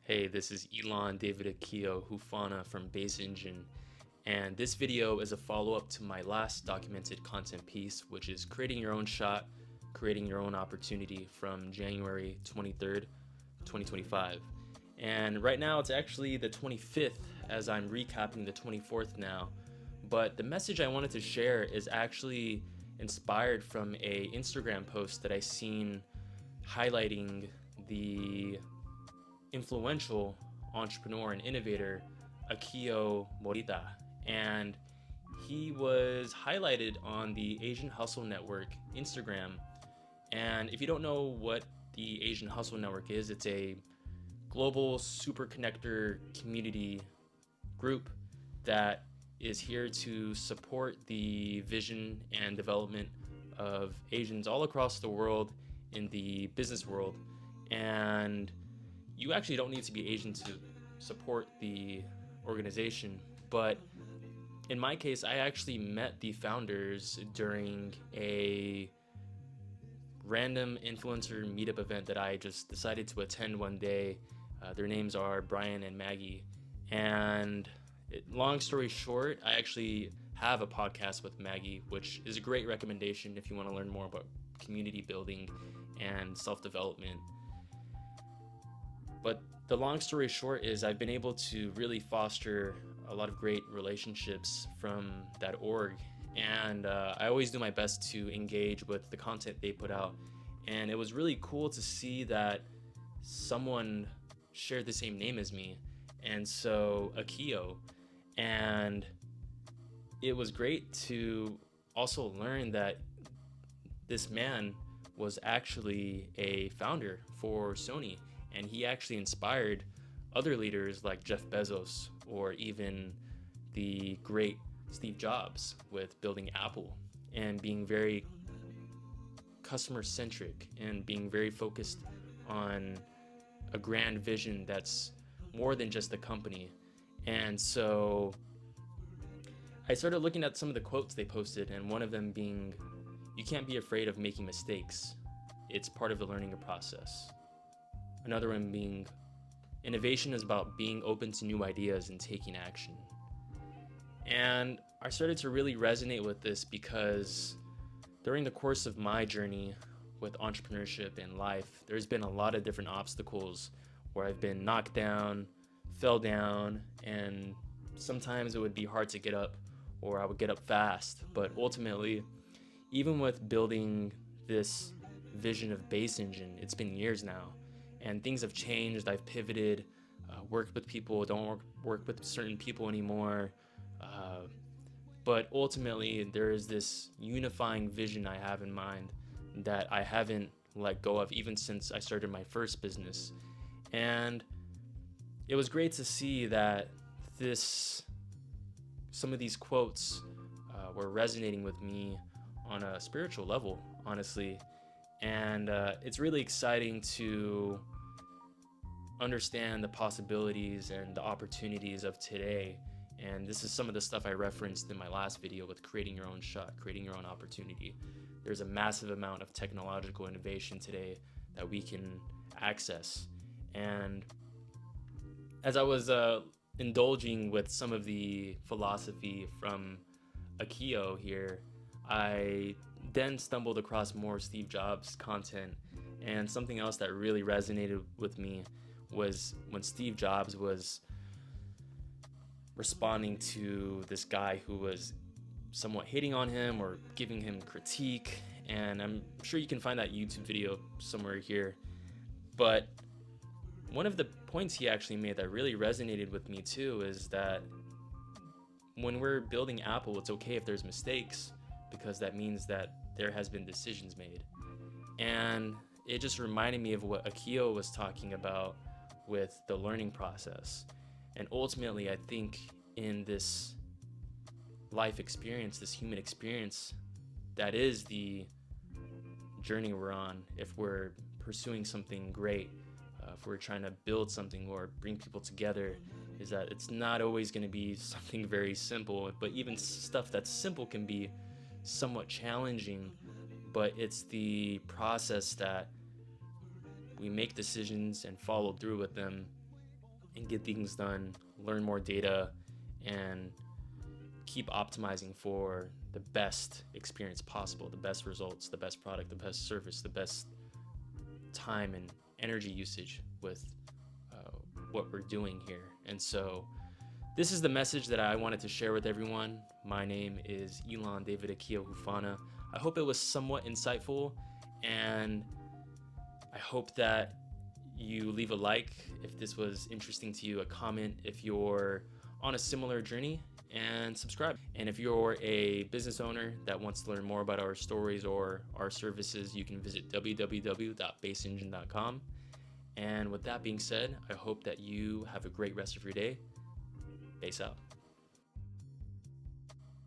Hey, this is Elon David Akio Hufana from Base Engine, and this video is a follow-up to my last documented content piece, which is creating your own shot, creating your own opportunity from January 23rd, 2025. And right now it's actually the 25th as I'm recapping the 24th now. But the message I wanted to share is actually inspired from a Instagram post that I seen highlighting the influential entrepreneur and innovator Akio Morita, and he was highlighted on the Asian Hustle Network Instagram. And if you don't know what the Asian Hustle Network is, it's a global super connector community group that is here to support the vision and development of Asians all across the world in the business world. And you actually don't need to be Asian to support the organization, but in my case, I actually met the founders during a random influencer meetup event that I just decided to attend one day. Their names are Brian and Maggie. And long story short, I actually have a podcast with Maggie, which is a great recommendation if you want to learn more about community building and self-development. But the long story short is I've been able to really foster a lot of great relationships from that org. And I always do my best to engage with the content they put out. And it was really cool to see that someone shared the same name as me. And so Akio. And it was great to also learn that this man was actually a founder for Sony. And he actually inspired other leaders like Jeff Bezos or even the great Steve Jobs with building Apple and being very customer centric and being very focused on a grand vision that's more than just the company. And so I started looking at some of the quotes they posted, and one of them being, "You can't be afraid of making mistakes. It's part of the learning process." Another one being, "Innovation is about being open to new ideas and taking action." And I started to really resonate with this because during the course of my journey with entrepreneurship and life, there's been a lot of different obstacles where I've been knocked down, fell down, and sometimes it would be hard to get up or I would get up fast. But ultimately, even with building this vision of Base Engine, it's been years now. And things have changed. I've pivoted, worked with people, don't work with certain people anymore. But ultimately, there is this unifying vision I have in mind that I haven't let go of even since I started my first business. And it was great to see that some of these quotes were resonating with me on a spiritual level, honestly. And it's really exciting to understand the possibilities and the opportunities of today. And this is some of the stuff I referenced in my last video with creating your own shot, creating your own opportunity. There's a massive amount of technological innovation today that we can access. And as I was indulging with some of the philosophy from Akio here, I then stumbled across more Steve Jobs content, and something else that really resonated with me was when Steve Jobs was responding to this guy who was somewhat hating on him or giving him critique, and I'm sure you can find that YouTube video somewhere here. But one of the points he actually made that really resonated with me too is that when we're building Apple, it's okay if there's mistakes, because that means that there has been decisions made. And it just reminded me of what Akio was talking about with the learning process. And ultimately, I think in this life experience, this human experience, that is the journey we're on. If we're pursuing something great, if we're trying to build something or bring people together, is that it's not always going to be something very simple, but even stuff that's simple can be somewhat challenging. But it's the process that we make decisions and follow through with them and get things done, learn more data, and keep optimizing for the best experience possible, the best results, the best product, the best service, the best time and energy usage with what we're doing here. And so this is the message that I wanted to share with everyone. My name is Elon David Akio Hufana. I hope it was somewhat insightful, and I hope that you leave a like if this was interesting to you, a comment if you're on a similar journey, and subscribe. And if you're a business owner that wants to learn more about our stories or our services, you can visit www.baseengine.com. And with that being said, I hope that you have a great rest of your day. Base out.